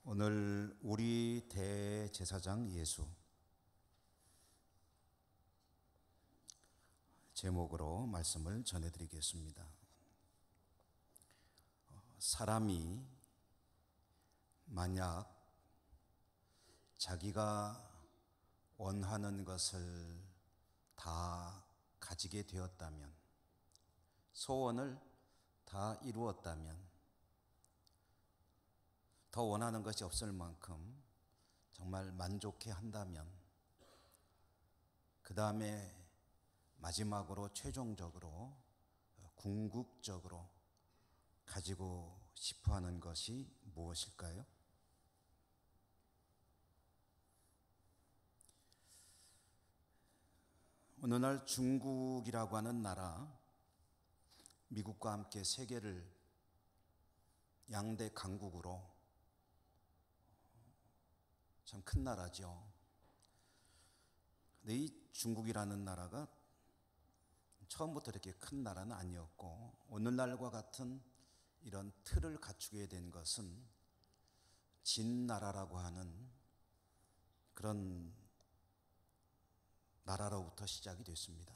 오늘 우리 대제사장 예수 제목으로 말씀을 전해드리겠습니다. 사람이 만약 자기가 원하는 것을 다 가지게 되었다면, 소원을 다 이루었다면, 더 원하는 것이 없을 만큼 정말 만족해 한다면, 그 다음에 마지막으로 최종적으로 궁극적으로 가지고 싶어 하는 것이 무엇일까요? 어느 날 중국이라고 하는 나라, 미국과 함께 세계를 양대 강국으로, 참 큰 나라죠. 근데 이 중국이라는 나라가 처음부터 이렇게 큰 나라는 아니었고, 오늘날과 같은 이런 틀을 갖추게 된 것은 진나라라고 하는 그런 나라로부터 시작이 됐습니다.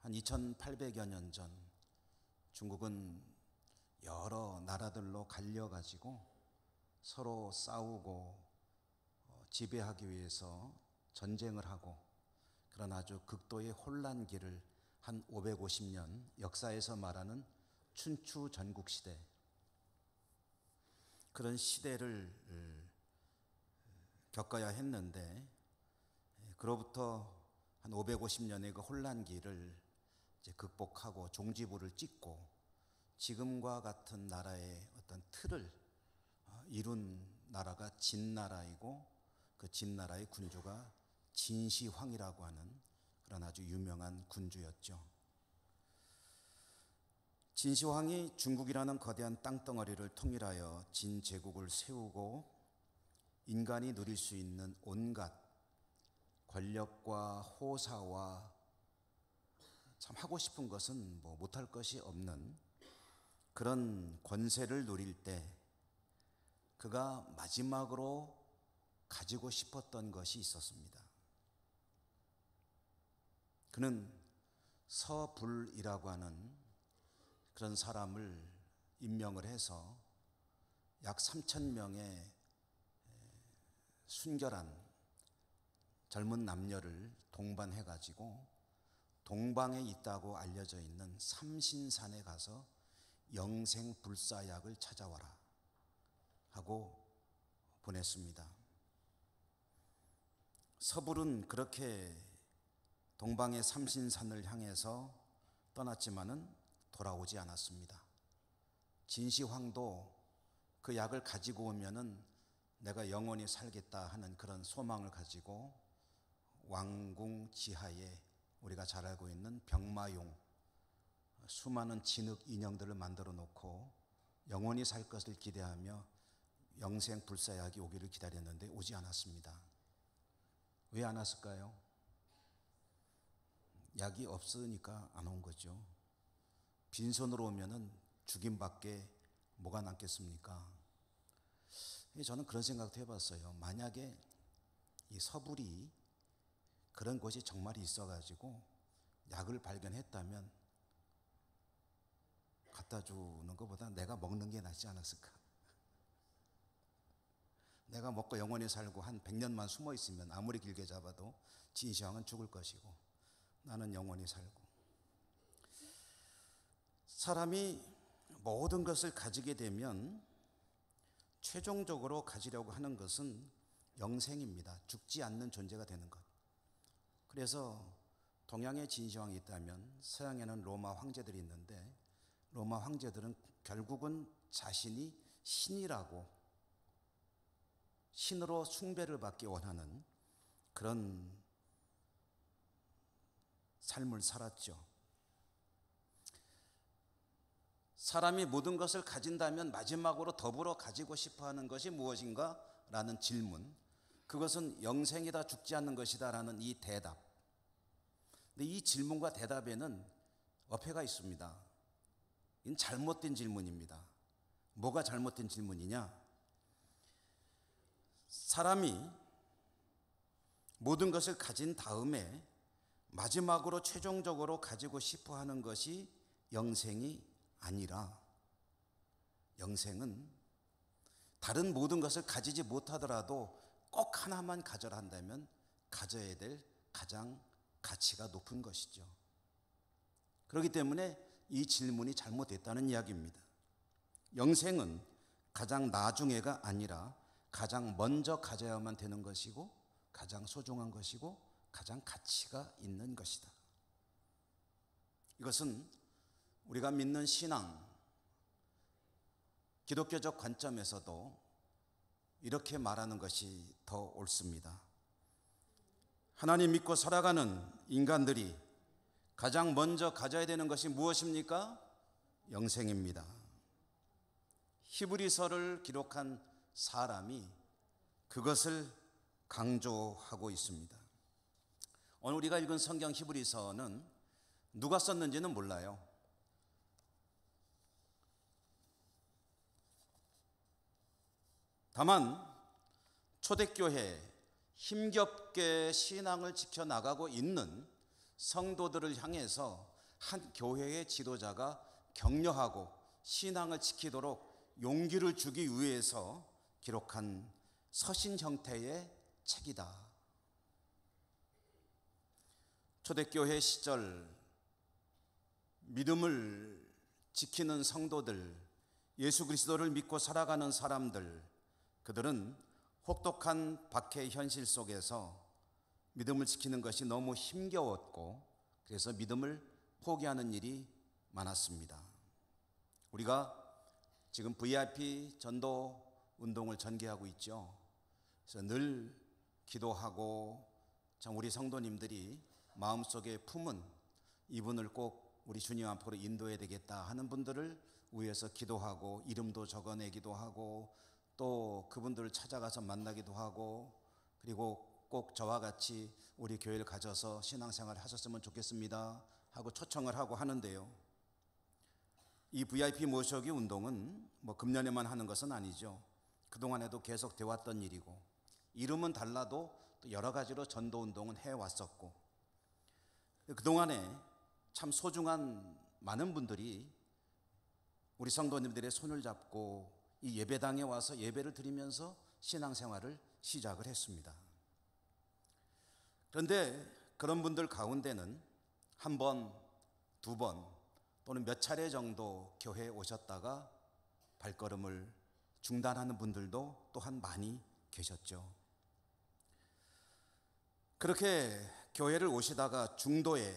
한 2800여 년 전 중국은 여러 나라들로 갈려가지고 서로 싸우고 지배하기 위해서 전쟁을 하고, 그런 아주 극도의 혼란기를 한 550년, 역사에서 말하는 춘추 전국시대, 그런 시대를 겪어야 했는데, 그로부터 한 550년의 그 혼란기를 이제 극복하고 종지부를 찍고 지금과 같은 나라의 어떤 틀을 이룬 나라가 진나라이고, 그 진나라의 군주가 진시황이라고 하는 그런 아주 유명한 군주였죠. 진시황이 중국이라는 거대한 땅덩어리를 통일하여 진제국을 세우고, 인간이 누릴 수 있는 온갖 권력과 호사와 참 하고 싶은 것은 못할 것이 없는 그런 권세를 누릴 때, 그가 마지막으로 가지고 싶었던 것이 있었습니다. 그는 서불이라고 하는 그런 사람을 임명을 해서 약 3000명의 순결한 젊은 남녀를 동반해가지고 동방에 있다고 알려져 있는 삼신산에 가서 영생불사약을 찾아와라 하고 보냈습니다. 서불은 그렇게 동방의 삼신산을 향해서 떠났지만은 돌아오지 않았습니다. 진시황도 그 약을 가지고 오면은 내가 영원히 살겠다 하는 그런 소망을 가지고 왕궁 지하에 우리가 잘 알고 있는 병마용, 수많은 진흙 인형들을 만들어 놓고 영원히 살 것을 기대하며 영생불사약이 오기를 기다렸는데 오지 않았습니다. 왜 안 왔을까요? 약이 없으니까 안 온 거죠. 빈손으로 오면은 죽임밖에 뭐가 남겠습니까? 저는 그런 생각도 해봤어요. 만약에 이 서불이 그런 곳이 정말 있어가지고 약을 발견했다면 갖다 주는 것보다 내가 먹는 게 낫지 않았을까? 내가 먹고 영원히 살고 한 100년만 숨어 있으면 아무리 길게 잡아도 진시황은 죽을 것이고 나는 영원히 살고. 사람이 모든 것을 가지게 되면 최종적으로 가지려고 하는 것은 영생입니다. 죽지 않는 존재가 되는 것. 그래서 동양에 진시황이 있다면 서양에는 로마 황제들이 있는데, 로마 황제들은 결국은 자신이 신이라고, 신으로 숭배를 받기 원하는 그런 삶을 살았죠. 사람이 모든 것을 가진다면 마지막으로 더불어 가지고 싶어 하는 것이 무엇인가? 라는 질문, 그것은 영생이다, 죽지 않는 것이다 라는 이 대답. 근데 이 질문과 대답에는 어폐가 있습니다. 이건 잘못된 질문입니다. 뭐가 잘못된 질문이냐? 사람이 모든 것을 가진 다음에 마지막으로 최종적으로 가지고 싶어 하는 것이 영생이 아니라, 영생은 다른 모든 것을 가지지 못하더라도 꼭 하나만 가져라 한다면 가져야 될 가장 가치가 높은 것이죠. 그렇기 때문에 이 질문이 잘못됐다는 이야기입니다. 영생은 가장 나중에가 아니라 가장 먼저 가져야만 되는 것이고, 가장 소중한 것이고, 가장 가치가 있는 것이다. 이것은 우리가 믿는 신앙, 기독교적 관점에서도 이렇게 말하는 것이 더 옳습니다. 하나님 믿고 살아가는 인간들이 가장 먼저 가져야 되는 것이 무엇입니까? 영생입니다. 히브리서를 기록한 사람이 그것을 강조하고 있습니다. 오늘 우리가 읽은 성경 히브리서는 누가 썼는지는 몰라요. 다만 초대교회 힘겹게 신앙을 지켜나가고 있는 성도들을 향해서 한 교회의 지도자가 격려하고 신앙을 지키도록 용기를 주기 위해서 기록한 서신 형태의 책이다. 초대교회 시절 믿음을 지키는 성도들, 예수 그리스도를 믿고 살아가는 사람들, 그들은 혹독한 박해의 현실 속에서 믿음을 지키는 것이 너무 힘겨웠고, 그래서 믿음을 포기하는 일이 많았습니다. 우리가 지금 VIP 전도 운동을 전개하고 있죠. 그래서 늘 기도하고, 참 우리 성도님들이 마음속에 품은 이분을 꼭 우리 주님 앞으로 인도해야 되겠다 하는 분들을 위해서 기도하고, 이름도 적어내기도 하고, 또 그분들을 찾아가서 만나기도 하고, 그리고 꼭 저와 같이 우리 교회를 가져서 신앙생활을 하셨으면 좋겠습니다 하고 초청을 하고 하는데요. 이 VIP 모셔기 운동은 뭐 금년에만 하는 것은 아니죠. 그동안에도 계속 되어 왔던 일이고, 이름은 달라도 또 여러 가지로 전도 운동은 해왔었고, 그동안에 참 소중한 많은 분들이 우리 성도님들의 손을 잡고 이 예배당에 와서 예배를 드리면서 신앙생활을 시작을 했습니다. 그런데 그런 분들 가운데는 한 번, 두 번 또는 몇 차례 정도 교회에 오셨다가 발걸음을 중단하는 분들도 또한 많이 계셨죠. 그렇게 교회를 오시다가 중도에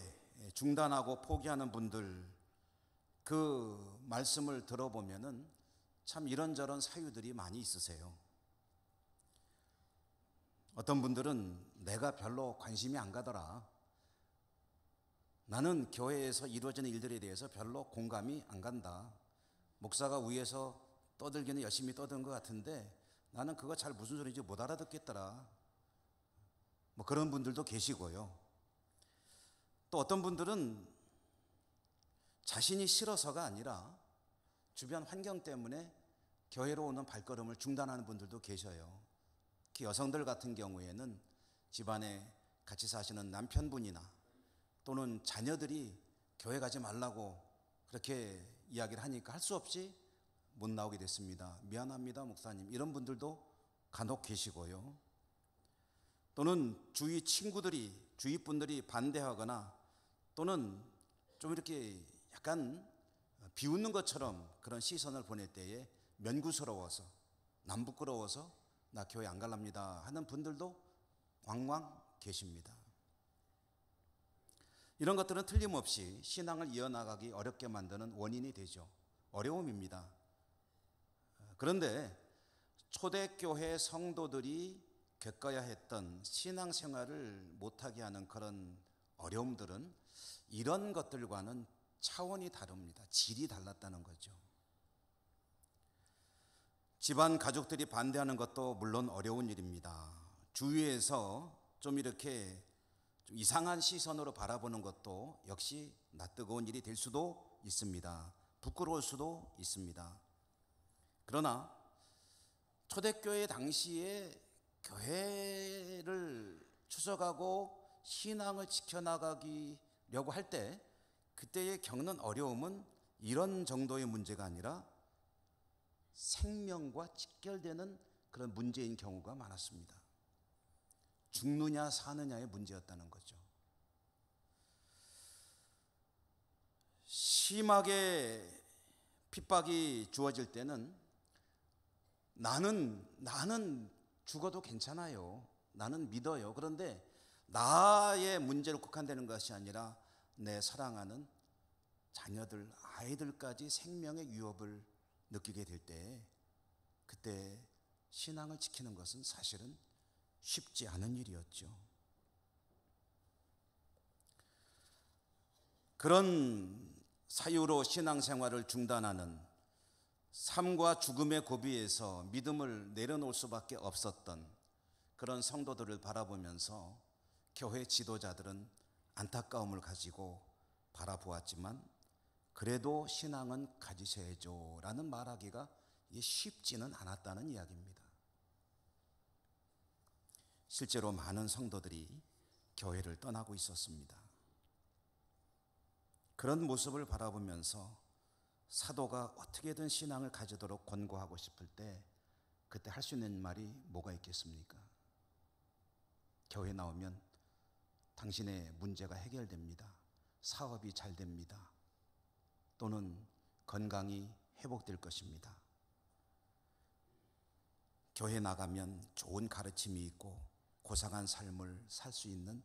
중단하고 포기하는 분들, 그 말씀을 들어보면은 참 이런저런 사유들이 많이 있으세요. 어떤 분들은 내가 별로 관심이 안 가더라. 나는 교회에서 이루어지는 일들에 대해서 별로 공감이 안 간다. 목사가 위에서 떠들기는 열심히 떠드는 것 같은데 나는 그거 잘 무슨 소리인지 못 알아듣겠더라. 뭐 그런 분들도 계시고요. 또 어떤 분들은 자신이 싫어서가 아니라 주변 환경 때문에 교회로 오는 발걸음을 중단하는 분들도 계셔요. 특히 여성들 같은 경우에는 집안에 같이 사시는 남편분이나 또는 자녀들이 교회 가지 말라고 그렇게 이야기를 하니까 할 수 없이 못 나오게 됐습니다. 미안합니다, 목사님. 이런 분들도 간혹 계시고요. 또는 주위 친구들이, 주위 분들이 반대하거나 또는 좀 이렇게 약간 비웃는 것처럼 그런 시선을 보낼 때에 면구스러워서, 남 부끄러워서 나 교회 안 갈랍니다 하는 분들도 왕왕 계십니다. 이런 것들은 틀림없이 신앙을 이어나가기 어렵게 만드는 원인이 되죠. 어려움입니다. 그런데 초대교회 성도들이 겪어야 했던 신앙생활을 못하게 하는 그런 어려움들은 이런 것들과는 차원이 다릅니다. 질이 달랐다는 거죠. 집안 가족들이 반대하는 것도 물론 어려운 일입니다. 주위에서 좀 이렇게 좀 이상한 시선으로 바라보는 것도 역시 낯뜨거운 일이 될 수도 있습니다. 부끄러울 수도 있습니다. 그러나 초대교회 당시에 교회를 추석하고 신앙을 지켜나가려고 할 때 그때에 겪는 어려움은 이런 정도의 문제가 아니라 생명과 직결되는 그런 문제인 경우가 많았습니다. 죽느냐 사느냐의 문제였다는 거죠. 심하게 핍박이 주어질 때는 나는 죽어도 괜찮아요. 나는 믿어요. 그런데 나의 문제로 국한되는 것이 아니라 내 사랑하는 자녀들, 아이들까지 생명의 위협을 느끼게 될 때 그때 신앙을 지키는 것은 사실은 쉽지 않은 일이었죠. 그런 사유로 신앙생활을 중단하는 삶과 죽음의 고비에서 믿음을 내려놓을 수밖에 없었던 그런 성도들을 바라보면서 교회 지도자들은 안타까움을 가지고 바라보았지만 그래도 신앙은 가지셔야죠 라는 말하기가 쉽지는 않았다는 이야기입니다. 실제로 많은 성도들이 교회를 떠나고 있었습니다. 그런 모습을 바라보면서 사도가 어떻게든 신앙을 가지도록 권고하고 싶을 때 그때 할 수 있는 말이 뭐가 있겠습니까? 교회 나오면 당신의 문제가 해결됩니다. 사업이 잘 됩니다. 또는 건강이 회복될 것입니다. 교회 나가면 좋은 가르침이 있고 고상한 삶을 살 수 있는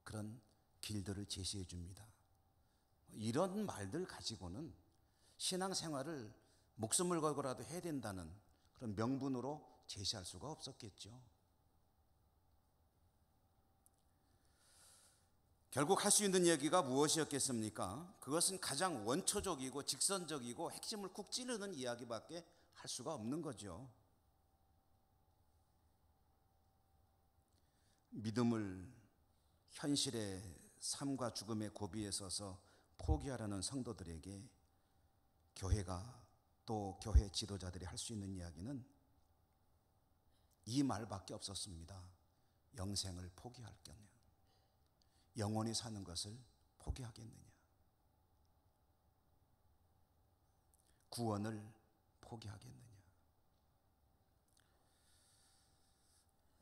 그런 길들을 제시해 줍니다. 이런 말들 가지고는 신앙생활을 목숨을 걸고라도 해야 된다는 그런 명분으로 제시할 수가 없었겠죠. 결국 할 수 있는 얘기가 무엇이었겠습니까? 그것은 가장 원초적이고 직선적이고 핵심을 쿡 찌르는 이야기밖에 할 수가 없는 거죠. 믿음을 현실의 삶과 죽음의 고비에 서서 포기하라는 성도들에게 교회가 또 교회 지도자들이 할 수 있는 이야기는 이 말밖에 없었습니다. 영생을 포기할겠냐? 영원히 사는 것을 포기하겠느냐? 구원을 포기하겠느냐?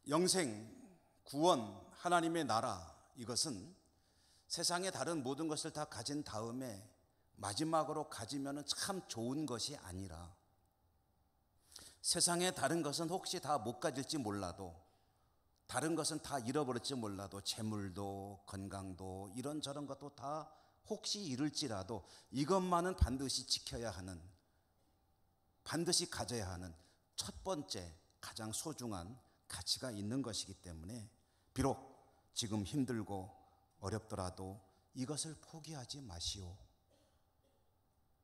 영생, 구원, 하나님의 나라, 이것은 세상의 다른 모든 것을 다 가진 다음에 마지막으로 가지면 참 좋은 것이 아니라 세상의 다른 것은 혹시 다 못 가질지 몰라도 다른 것은 다 잃어버릴지 몰라도 재물도 건강도 이런저런 것도 다 혹시 잃을지라도 이것만은 반드시 지켜야 하는, 반드시 가져야 하는 첫 번째 가장 소중한 가치가 있는 것이기 때문에 비록 지금 힘들고 어렵더라도 이것을 포기하지 마시오.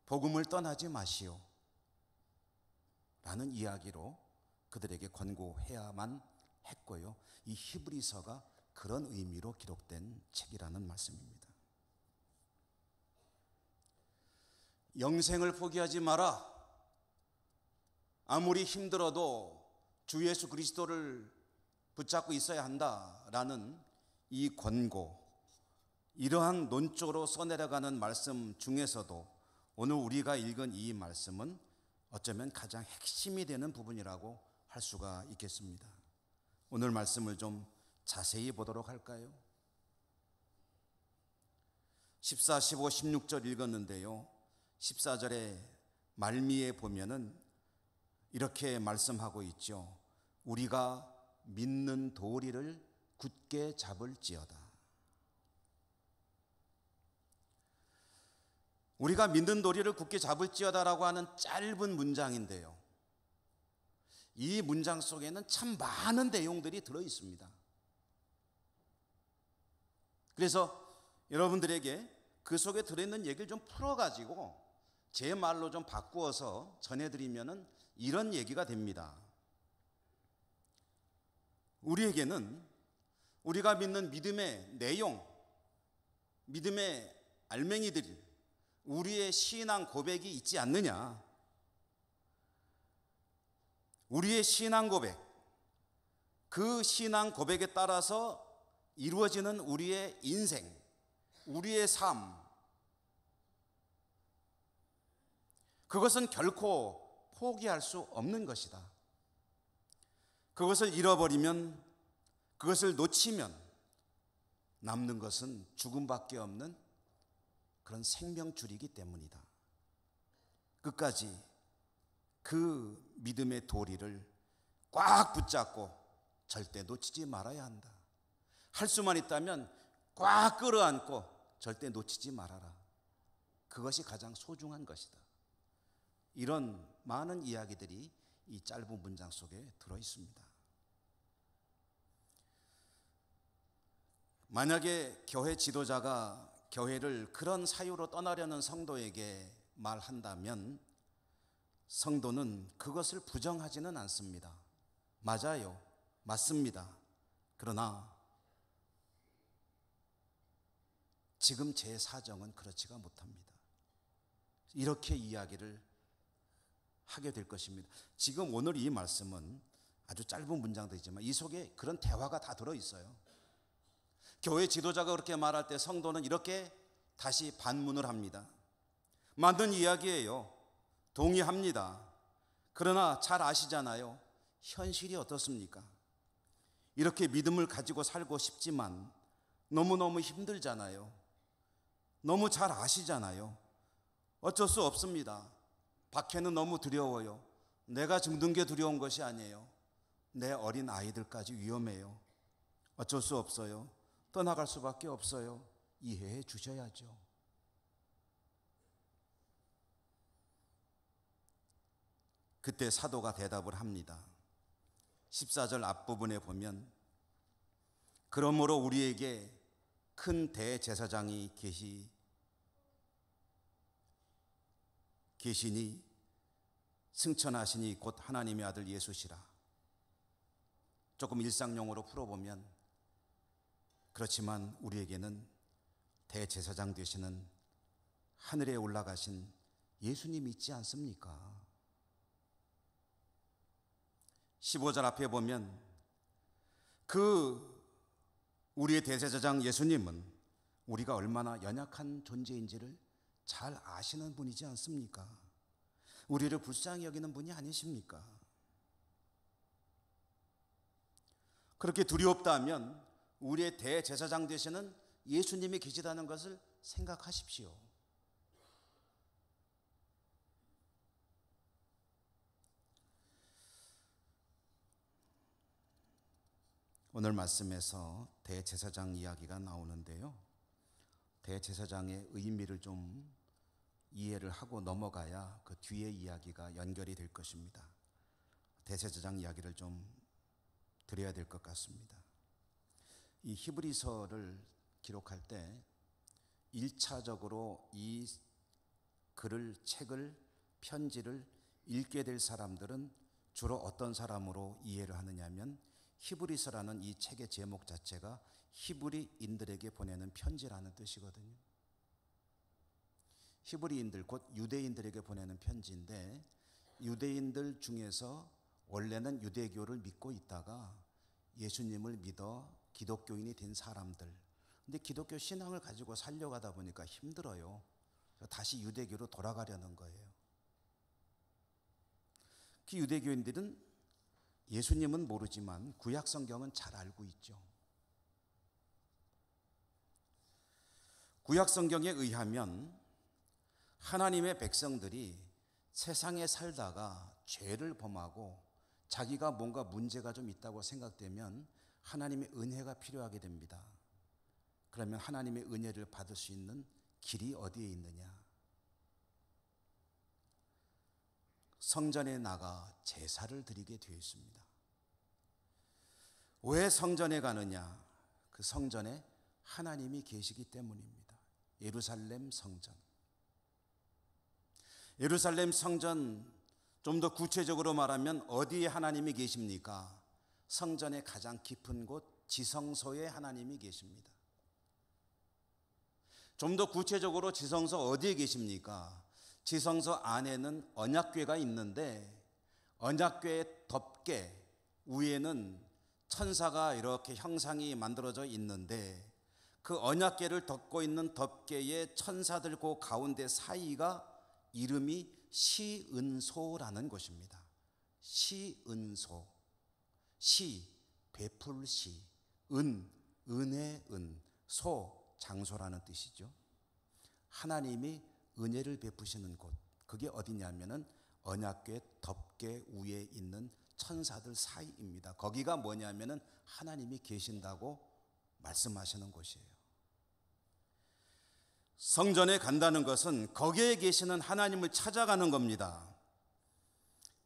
복음을 떠나지 마시오. 라는 이야기로 그들에게 권고해야만 했고요. 이 히브리서가 그런 의미로 기록된 책이라는 말씀입니다. 영생을 포기하지 마라. 아무리 힘들어도 주 예수 그리스도를 붙잡고 있어야 한다라는 이 권고, 이러한 논조로 써내려가는 말씀 중에서도 오늘 우리가 읽은 이 말씀은 어쩌면 가장 핵심이 되는 부분이라고 할 수가 있겠습니다. 오늘 말씀을 좀 자세히 보도록 할까요? 14, 15, 16절 읽었는데요. 14절에 말미에 보면은 이렇게 말씀하고 있죠. 우리가 믿는 도리를 굳게 잡을지어다. 우리가 믿는 도리를 굳게 잡을지어다라고 하는 짧은 문장인데요. 이 문장 속에는 참 많은 내용들이 들어 있습니다. 그래서 여러분들에게 그 속에 들어있는 얘기를 좀 풀어가지고 제 말로 좀 바꾸어서 전해드리면은 이런 얘기가 됩니다. 우리에게는 우리가 믿는 믿음의 내용, 믿음의 알맹이들, 우리의 신앙 고백이 있지 않느냐? 우리의 신앙 고백, 그 신앙 고백에 따라서 이루어지는 우리의 인생, 우리의 삶, 그것은 결코 포기할 수 없는 것이다. 그것을 잃어버리면, 그것을 놓치면 남는 것은 죽음밖에 없는 그런 생명줄이기 때문이다. 끝까지 그 믿음의 도리를 꽉 붙잡고 절대 놓치지 말아야 한다. 할 수만 있다면 꽉 끌어안고 절대 놓치지 말아라. 그것이 가장 소중한 것이다. 이런 많은 이야기들이 이 짧은 문장 속에 들어 있습니다. 만약에 교회 지도자가 교회를 그런 사유로 떠나려는 성도에게 말한다면 성도는 그것을 부정하지는 않습니다. 맞아요. 맞습니다. 그러나 지금 제 사정은 그렇지가 못합니다. 이렇게 이야기를 하게 될 것입니다. 지금 오늘 이 말씀은 아주 짧은 문장도 있지만 이 속에 그런 대화가 다 들어있어요. 교회 지도자가 그렇게 말할 때 성도는 이렇게 다시 반문을 합니다. 맞는 이야기예요. 동의합니다. 그러나 잘 아시잖아요. 현실이 어떻습니까? 이렇게 믿음을 가지고 살고 싶지만 너무너무 힘들잖아요. 너무 잘 아시잖아요. 어쩔 수 없습니다. 박해는 너무 두려워요. 내가 죽는 게 두려운 것이 아니에요. 내 어린 아이들까지 위험해요. 어쩔 수 없어요. 떠나갈 수밖에 없어요. 이해해 주셔야죠. 그때 사도가 대답을 합니다. 14절 앞부분에 보면 그러므로 우리에게 큰 대제사장이 계시니 승천하시니 곧 하나님의 아들 예수시라. 조금 일상용어로 풀어보면 그렇지만 우리에게는 대제사장 되시는 하늘에 올라가신 예수님이 있지 않습니까? 15절 앞에 보면 그 우리의 대제사장 예수님은 우리가 얼마나 연약한 존재인지를 잘 아시는 분이지 않습니까? 우리를 불쌍히 여기는 분이 아니십니까? 그렇게 두렵다면 우리의 대제사장 되시는 예수님이 계시다는 것을 생각하십시오. 오늘 말씀에서 대제사장 이야기가 나오는데요. 대제사장의 의미를 좀 이해를 하고 넘어가야 그 뒤의 이야기가 연결이 될 것입니다. 대제사장 이야기를 좀 드려야 될 것 같습니다. 이 히브리서를 기록할 때 1차적으로 이 책을, 편지를 읽게 될 사람들은 주로 어떤 사람으로 이해를 하느냐면 히브리서라는 이 책의 제목 자체가 히브리인들에게 보내는 편지라는 뜻이거든요. 히브리인들 곧 유대인들에게 보내는 편지인데 유대인들 중에서 원래는 유대교를 믿고 있다가 예수님을 믿어 기독교인이 된 사람들, 근데 기독교 신앙을 가지고 살려가다 보니까 힘들어요. 다시 유대교로 돌아가려는 거예요. 그 유대교인들은 예수님은 모르지만 구약 성경은 잘 알고 있죠. 구약 성경에 의하면 하나님의 백성들이 세상에 살다가 죄를 범하고 자기가 뭔가 문제가 좀 있다고 생각되면 하나님의 은혜가 필요하게 됩니다. 그러면 하나님의 은혜를 받을 수 있는 길이 어디에 있느냐? 성전에 나가 제사를 드리게 되어 있습니다. 왜 성전에 가느냐? 그 성전에 하나님이 계시기 때문입니다. 예루살렘 성전. 예루살렘 성전, 좀 더 구체적으로 말하면 어디에 하나님이 계십니까? 성전의 가장 깊은 곳 지성소에 하나님이 계십니다. 좀 더 구체적으로 지성소 어디에 계십니까? 지성소 안에는 언약궤가 있는데 언약궤의 덮개 위에는 천사가 이렇게 형상이 만들어져 있는데 그 언약궤를 덮고 있는 덮개의 천사들 그 가운데 사이가 이름이 시은소라는 곳입니다. 시은소. 시, 베풀 시, 은혜의 은, 소, 장소라는 뜻이죠. 하나님이 은혜를 베푸시는 곳, 그게 어디냐면은 언약궤 덮개 위에 있는 천사들 사이입니다. 거기가 뭐냐면은 하나님이 계신다고 말씀하시는 곳이에요. 성전에 간다는 것은 거기에 계시는 하나님을 찾아가는 겁니다.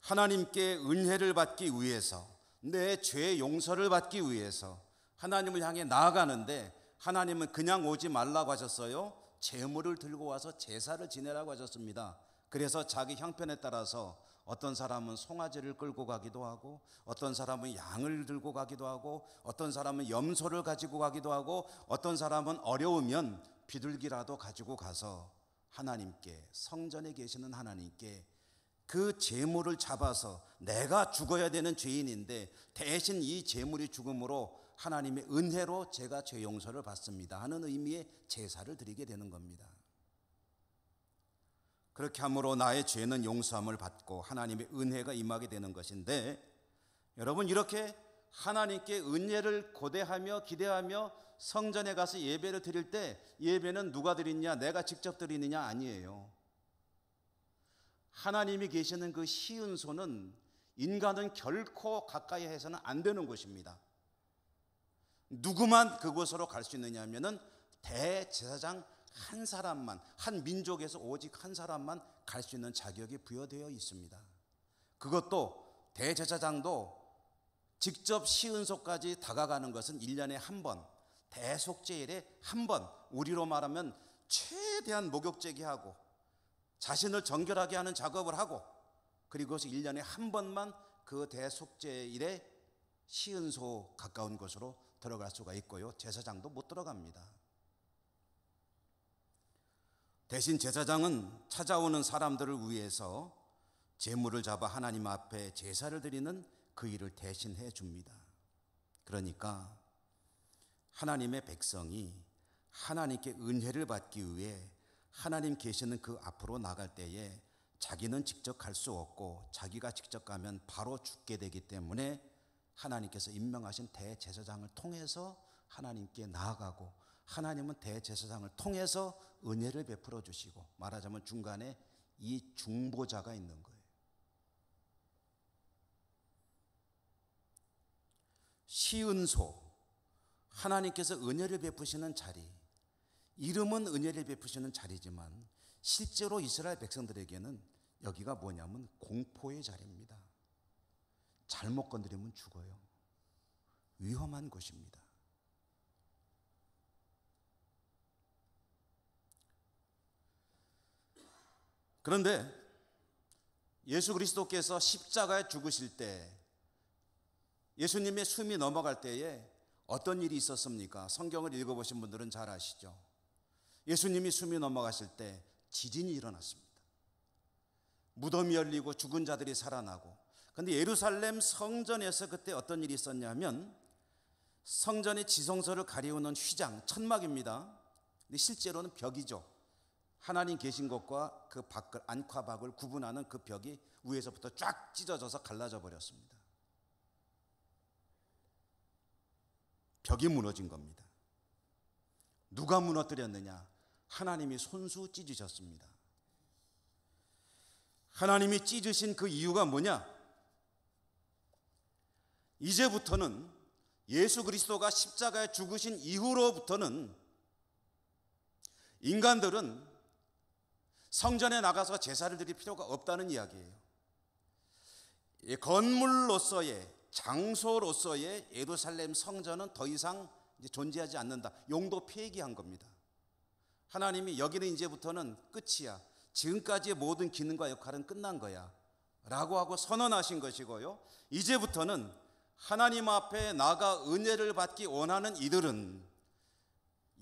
하나님께 은혜를 받기 위해서, 내 죄 용서를 받기 위해서 하나님을 향해 나아가는데, 하나님은 그냥 오지 말라고 하셨어요. 제물을 들고 와서 제사를 지내라고 하셨습니다. 그래서 자기 형편에 따라서 어떤 사람은 송아지를 끌고 가기도 하고, 어떤 사람은 양을 들고 가기도 하고, 어떤 사람은 염소를 가지고 가기도 하고, 어떤 사람은 어려우면 비둘기라도 가지고 가서 하나님께, 성전에 계시는 하나님께 그 제물을 잡아서, 내가 죽어야 되는 죄인인데 대신 이 제물이 죽음으로 하나님의 은혜로 제가 죄 용서를 받습니다 하는 의미의 제사를 드리게 되는 겁니다. 그렇게 함으로 나의 죄는 용서함을 받고 하나님의 은혜가 임하게 되는 것인데, 여러분, 이렇게 하나님께 은혜를 고대하며 기대하며 성전에 가서 예배를 드릴 때, 예배는 누가 드리냐, 내가 직접 드리느냐 아니에요. 하나님이 계시는 그 시은소는 인간은 결코 가까이 해서는 안 되는 곳입니다. 누구만 그곳으로 갈 수 있느냐 하면은 대제사장 한 사람만, 한 민족에서 오직 한 사람만 갈 수 있는 자격이 부여되어 있습니다. 그것도 대제사장도 직접 시은소까지 다가가는 것은 1년에 한 번, 대속죄일에 한 번, 우리로 말하면 최대한 목욕제기하고 자신을 정결하게 하는 작업을 하고, 그리고 1년에 한 번만 그 대속죄일에 시은소 가까운 곳으로 들어갈 수가 있고요, 제사장도 못 들어갑니다. 대신 제사장은 찾아오는 사람들을 위해서 제물을 잡아 하나님 앞에 제사를 드리는 그 일을 대신해 줍니다. 그러니까 하나님의 백성이 하나님께 은혜를 받기 위해 하나님 계시는 그 앞으로 나갈 때에 자기는 직접 갈 수 없고, 자기가 직접 가면 바로 죽게 되기 때문에 하나님께서 임명하신 대제사장을 통해서 하나님께 나아가고, 하나님은 대제사장을 통해서 은혜를 베풀어 주시고, 말하자면 중간에 이 중보자가 있는 거예요. 시은소, 하나님께서 은혜를 베푸시는 자리, 이름은 은혜를 베푸시는 자리지만 실제로 이스라엘 백성들에게는 여기가 뭐냐면 공포의 자리입니다. 잘못 건드리면 죽어요. 위험한 곳입니다. 그런데 예수 그리스도께서 십자가에 죽으실 때, 예수님의 숨이 넘어갈 때에 어떤 일이 있었습니까? 성경을 읽어보신 분들은 잘 아시죠? 예수님이 숨이 넘어가실 때 지진이 일어났습니다. 무덤이 열리고 죽은 자들이 살아나고. 그런데 예루살렘 성전에서 그때 어떤 일이 있었냐면, 성전의 지성소를 가리우는 휘장, 천막입니다. 근데 실제로는 벽이죠. 하나님 계신 곳과 그 밖을, 안과 밖을 구분하는 그 벽이 위에서부터 쫙 찢어져서 갈라져 버렸습니다. 벽이 무너진 겁니다. 누가 무너뜨렸느냐? 하나님이 손수 찢으셨습니다. 하나님이 찢으신 그 이유가 뭐냐? 이제부터는, 예수 그리스도가 십자가에 죽으신 이후로부터는 인간들은 성전에 나가서 제사를 드릴 필요가 없다는 이야기예요. 건물로서의, 장소로서의 예루살렘 성전은 더 이상 이제 존재하지 않는다. 용도 폐기한 겁니다. 하나님이 여기는 이제부터는 끝이야. 지금까지의 모든 기능과 역할은 끝난 거야 라고 하고 선언하신 것이고요, 이제부터는 하나님 앞에 나가 은혜를 받기 원하는 이들은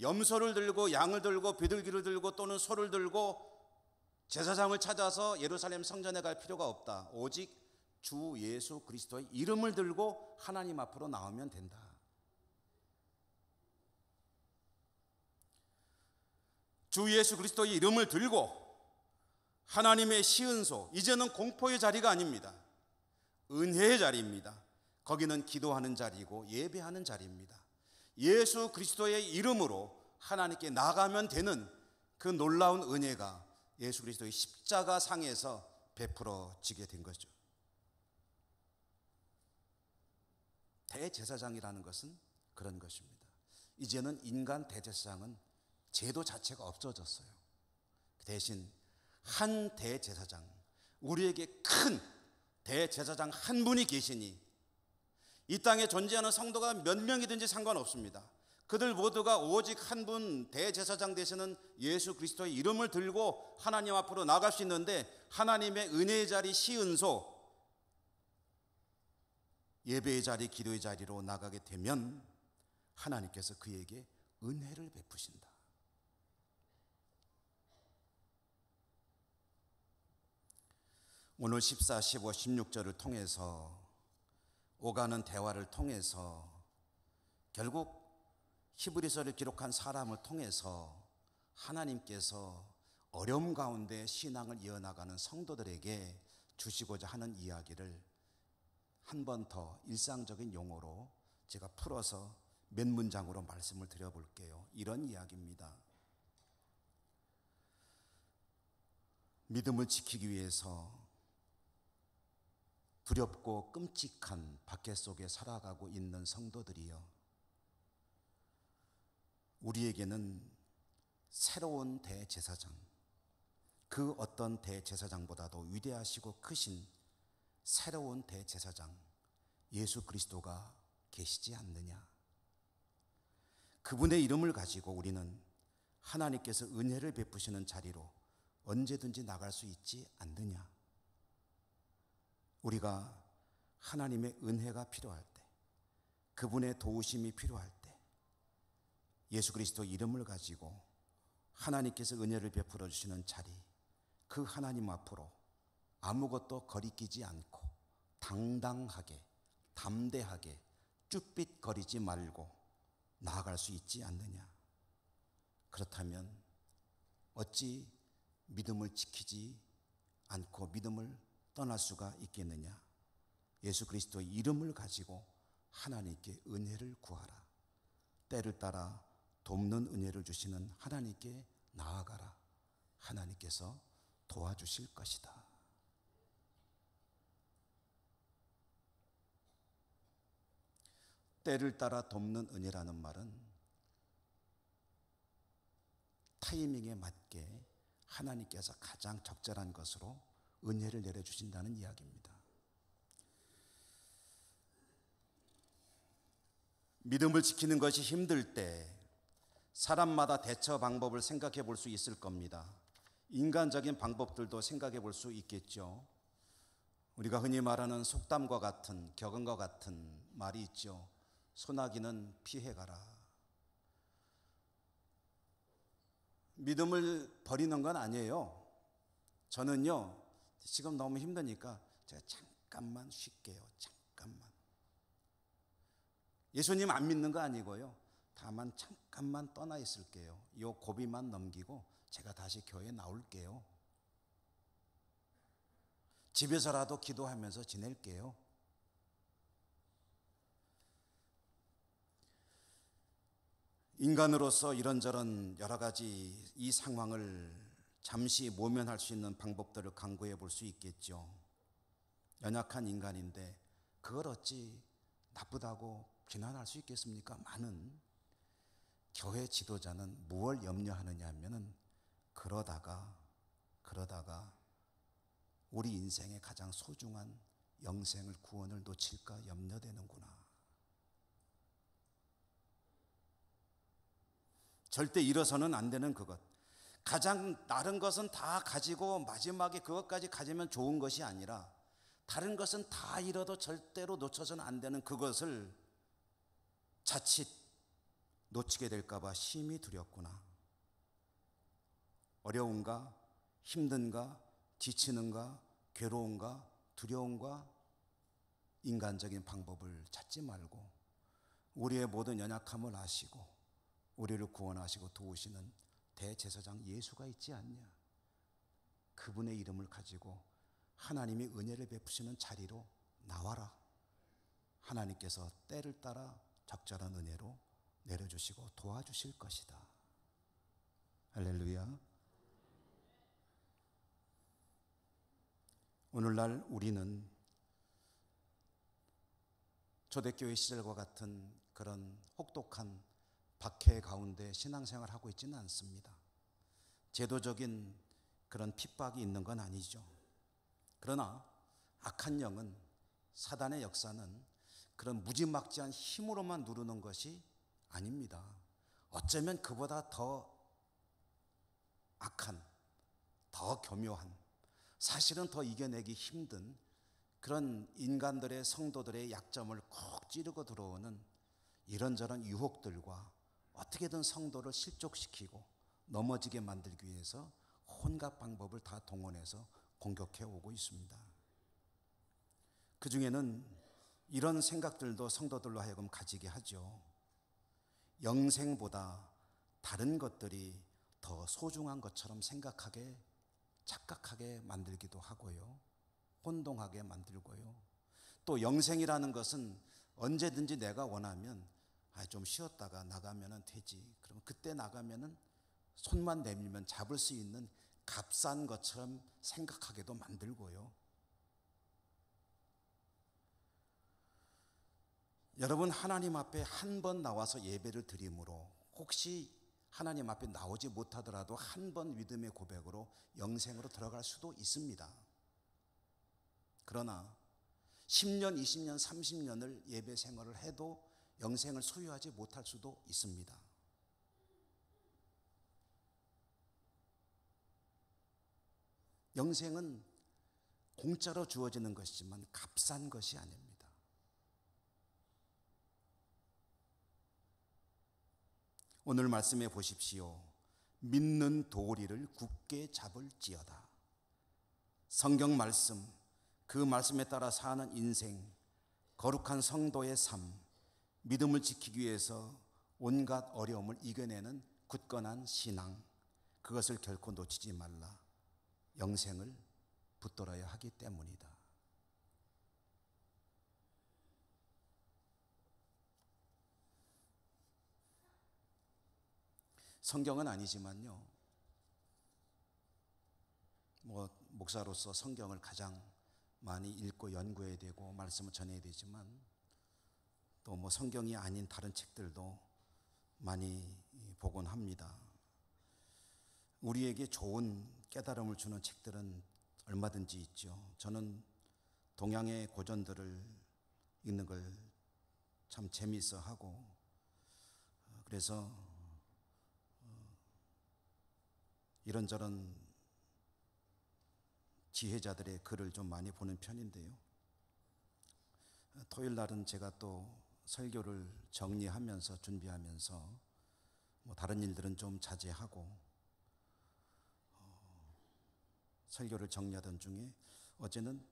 염소를 들고 양을 들고 비둘기를 들고 또는 소를 들고 제사장을 찾아서 예루살렘 성전에 갈 필요가 없다. 오직 주 예수 그리스도의 이름을 들고 하나님 앞으로 나오면 된다. 주 예수 그리스도의 이름을 들고 하나님의 시은소, 이제는 공포의 자리가 아닙니다. 은혜의 자리입니다. 거기는 기도하는 자리이고 예배하는 자리입니다. 예수 그리스도의 이름으로 하나님께 나가면 되는 그 놀라운 은혜가 예수 그리스도의 십자가 상에서 베풀어지게 된 거죠. 대제사장이라는 것은 그런 것입니다. 이제는 인간 대제사장은 제도 자체가 없어졌어요. 대신 한 대제사장, 우리에게 큰 대제사장 한 분이 계시니 이 땅에 존재하는 성도가 몇 명이든지 상관없습니다. 그들 모두가 오직 한 분 대제사장 되시는 예수 그리스도의 이름을 들고 하나님 앞으로 나갈 수 있는데, 하나님의 은혜의 자리, 시은소, 예배의 자리, 기도의 자리로 나가게 되면 하나님께서 그에게 은혜를 베푸신다. 오늘 14, 15, 16절을 통해서, 오가는 대화를 통해서, 결국 히브리서를 기록한 사람을 통해서 하나님께서 어려움 가운데 신앙을 이어나가는 성도들에게 주시고자 하는 이야기를 한 번 더 일상적인 용어로 제가 풀어서 몇 문장으로 말씀을 드려볼게요. 이런 이야기입니다. 믿음을 지키기 위해서 두렵고 끔찍한 박해 속에 살아가고 있는 성도들이여, 우리에게는 새로운 대제사장, 그 어떤 대제사장보다도 위대하시고 크신 새로운 대제사장 예수 그리스도가 계시지 않느냐. 그분의 이름을 가지고 우리는 하나님께서 은혜를 베푸시는 자리로 언제든지 나갈 수 있지 않느냐. 우리가 하나님의 은혜가 필요할 때, 그분의 도우심이 필요할 때 예수 그리스도 이름을 가지고 하나님께서 은혜를 베풀어 주시는 자리, 그 하나님 앞으로 아무것도 거리끼지 않고 당당하게, 담대하게, 쭈삣거리지 말고 나아갈 수 있지 않느냐. 그렇다면 어찌 믿음을 지키지 않고 믿음을 떠날 수가 있겠느냐. 예수 그리스도의 이름을 가지고 하나님께 은혜를 구하라. 때를 따라 돕는 은혜를 주시는 하나님께 나아가라. 하나님께서 도와주실 것이다. 때를 따라 돕는 은혜라는 말은 타이밍에 맞게 하나님께서 가장 적절한 것으로 은혜를 내려주신다는 이야기입니다. 믿음을 지키는 것이 힘들 때 사람마다 대처 방법을 생각해 볼 수 있을 겁니다. 인간적인 방법들도 생각해 볼 수 있겠죠. 우리가 흔히 말하는 속담과 같은, 격언과 같은 말이 있죠. 소나기는 피해가라. 믿음을 버리는 건 아니에요. 저는요, 지금 너무 힘드니까 제가 잠깐만 쉴게요. 잠깐만. 예수님 안 믿는 거 아니고요. 다만 잠깐만 떠나 있을게요. 요 고비만 넘기고 제가 다시 교회에 나올게요. 집에서라도 기도하면서 지낼게요. 인간으로서 이런저런 여러 가지 이 상황을 잠시 모면할 수 있는 방법들을 강구해 볼 수 있겠죠. 연약한 인간인데 그걸 어찌 나쁘다고 비난할 수 있겠습니까? 많은 교회 지도자는 무엇을 염려하느냐 하면은 그러다가 우리 인생의 가장 소중한 영생을, 구원을 놓칠까 염려되는구나. 절대 잃어서는 안 되는 그것, 가장 다른 것은 다 가지고 마지막에 그것까지 가지면 좋은 것이 아니라 다른 것은 다 잃어도 절대로 놓쳐서는 안 되는 그것을 자칫 놓치게 될까 봐 심히 두렵구나. 어려운가, 힘든가, 지치는가, 괴로운가, 두려운가, 인간적인 방법을 찾지 말고 우리의 모든 연약함을 아시고 우리를 구원하시고 도우시는 대제사장 예수가 있지 않냐. 그분의 이름을 가지고 하나님이 은혜를 베푸시는 자리로 나와라. 하나님께서 때를 따라 적절한 은혜로 내려주시고 도와주실 것이다. 할렐루야. 오늘날 우리는 초대교회 시절과 같은 그런 혹독한 박해 가운데 신앙생활을 하고 있지는 않습니다. 제도적인 그런 핍박이 있는 건 아니죠. 그러나 악한 영은, 사단의 역사는 그런 무지막지한 힘으로만 누르는 것이 아닙니다. 어쩌면 그보다 더 악한, 더 교묘한, 사실은 더 이겨내기 힘든 그런 인간들의, 성도들의 약점을 콕 찌르고 들어오는 이런저런 유혹들과 어떻게든 성도를 실족시키고 넘어지게 만들기 위해서 온갖 방법을 다 동원해서 공격해 오고 있습니다. 그 중에는 이런 생각들도 성도들로 하여금 가지게 하죠. 영생보다 다른 것들이 더 소중한 것처럼 생각하게, 착각하게 만들기도 하고요. 혼동하게 만들고요. 또 영생이라는 것은 언제든지 내가 원하면 좀 쉬었다가 나가면 되지. 그럼 그때 나가면 손만 내밀면 잡을 수 있는 값싼 것처럼 생각하게도 만들고요. 여러분, 하나님 앞에 한 번 나와서 예배를 드림으로 혹시 하나님 앞에 나오지 못하더라도 한 번 믿음의 고백으로 영생으로 들어갈 수도 있습니다. 그러나 10년, 20년, 30년을 예배 생활을 해도 영생을 소유하지 못할 수도 있습니다. 영생은 공짜로 주어지는 것이지만 값싼 것이 아닙니다. 오늘 말씀해 보십시오. 믿는 도리를 굳게 잡을지어다. 성경 말씀, 그 말씀에 따라 사는 인생, 거룩한 성도의 삶, 믿음을 지키기 위해서 온갖 어려움을 이겨내는 굳건한 신앙, 그것을 결코 놓치지 말라. 영생을 붙들어야 하기 때문이다. 성경은 아니지만요, 목사로서 성경을 가장 많이 읽고 연구해야 되고 말씀을 전해야 되지만 또 성경이 아닌 다른 책들도 많이 보곤 합니다. 우리에게 좋은 깨달음을 주는 책들은 얼마든지 있죠. 저는 동양의 고전들을 읽는 걸 참 재미있어 하고, 그래서 이런저런 지혜자들의 글을 좀 많이 보는 편인데요. 토요일 날은 제가 또 설교를 정리하면서 준비하면서 다른 일들은 좀 자제하고 설교를 정리하던 중에 어제는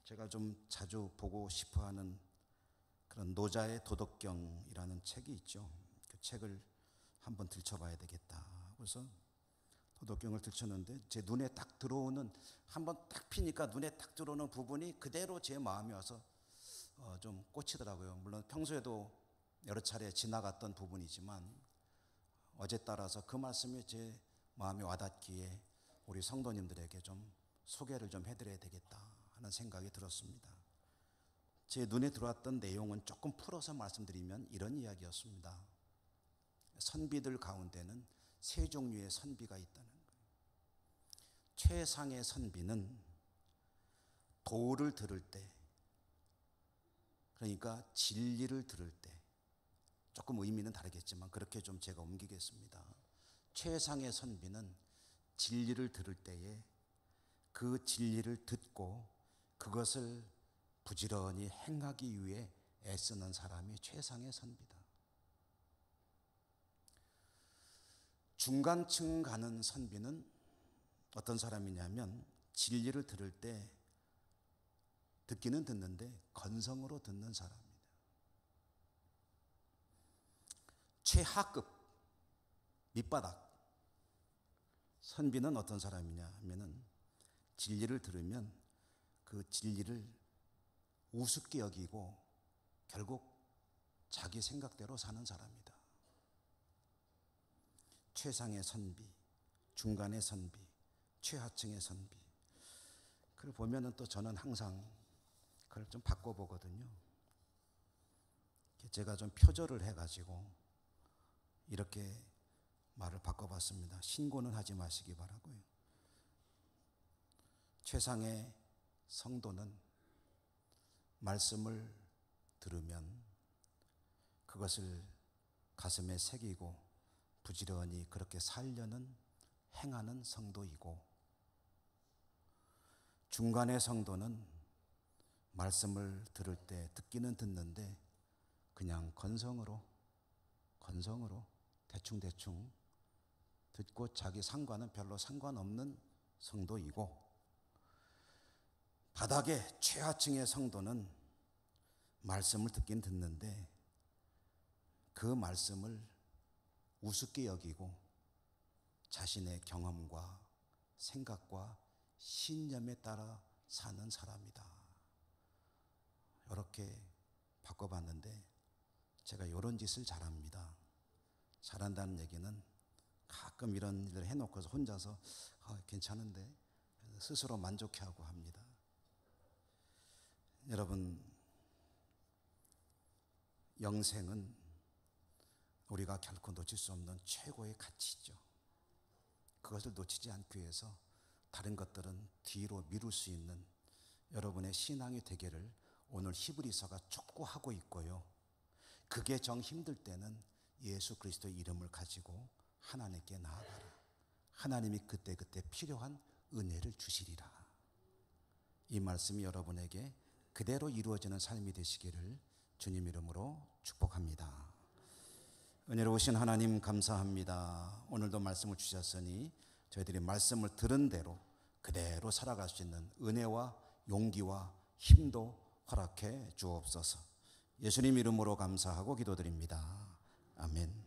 제가 좀 자주 보고 싶어하는 그런 노자의 도덕경이라는 책이 있죠. 그 책을 한번 들춰봐야 되겠다. 그래서 도덕경을 들췄는데 제 눈에 딱 들어오는, 한번 딱 피니까 눈에 딱 들어오는 부분이 그대로 제 마음에 와서 좀 꽂히더라고요. 물론 평소에도 여러 차례 지나갔던 부분이지만 어제 따라서 그 말씀이 제 마음에 와닿기에 우리 성도님들에게 좀 소개를 좀 해드려야 되겠다 하는 생각이 들었습니다. 제 눈에 들어왔던 내용은 조금 풀어서 말씀드리면 이런 이야기였습니다. 선비들 가운데는 세 종류의 선비가 있다는 거예요. 최상의 선비는 도를 들을 때, 그러니까 진리를 들을 때, 조금 의미는 다르겠지만 그렇게 좀 제가 옮기겠습니다. 최상의 선비는 진리를 들을 때에 그 진리를 듣고 그것을 부지런히 행하기 위해 애쓰는 사람이 최상의 선비다. 중간층 가는 선비는 어떤 사람이냐면 진리를 들을 때 듣기는 듣는데 건성으로 듣는 사람입니다. 최하급 밑바닥 선비는 어떤 사람이냐 하면은 진리를 들으면 그 진리를 우습게 여기고 결국 자기 생각대로 사는 사람이다. 최상의 선비, 중간의 선비, 최하층의 선비. 그걸 보면은 또 저는 항상 그걸 좀 바꿔보거든요. 제가 좀 표절을 해가지고 이렇게 말을 바꿔봤습니다. 신고는 하지 마시기 바라고요. 최상의 성도는 말씀을 들으면 그것을 가슴에 새기고 부지런히 그렇게 살려는 행하는 성도이고, 중간의 성도는 말씀을 들을 때 듣기는 듣는데 그냥 건성으로 대충대충 듣고 자기 상관은 별로 상관없는 성도이고, 바닥의 최하층의 성도는 말씀을 듣긴 듣는데 그 말씀을 우습게 여기고 자신의 경험과 생각과 신념에 따라 사는 사람이다. 이렇게 바꿔봤는데 제가 이런 짓을 잘합니다. 잘한다는 얘기는 가끔 이런 일을 해놓고서 혼자서 괜찮은데 스스로 만족해하고 합니다. 여러분, 영생은 우리가 결코 놓칠 수 없는 최고의 가치죠. 그것을 놓치지 않기 위해서 다른 것들은 뒤로 미룰 수 있는 여러분의 신앙의 대계를 오늘 히브리서가 촉구하고 있고요. 그게 정 힘들 때는 예수 그리스도의 이름을 가지고 하나님께 나아가라. 하나님이 그때그때 필요한 은혜를 주시리라. 이 말씀이 여러분에게 그대로 이루어지는 삶이 되시기를 주님 이름으로 축복합니다. 은혜로우신 하나님 감사합니다. 오늘도 말씀을 주셨으니 저희들이 말씀을 들은 대로 그대로 살아갈 수 있는 은혜와 용기와 힘도 허락해 주옵소서. 예수님 이름으로 감사하고 기도드립니다. 아멘.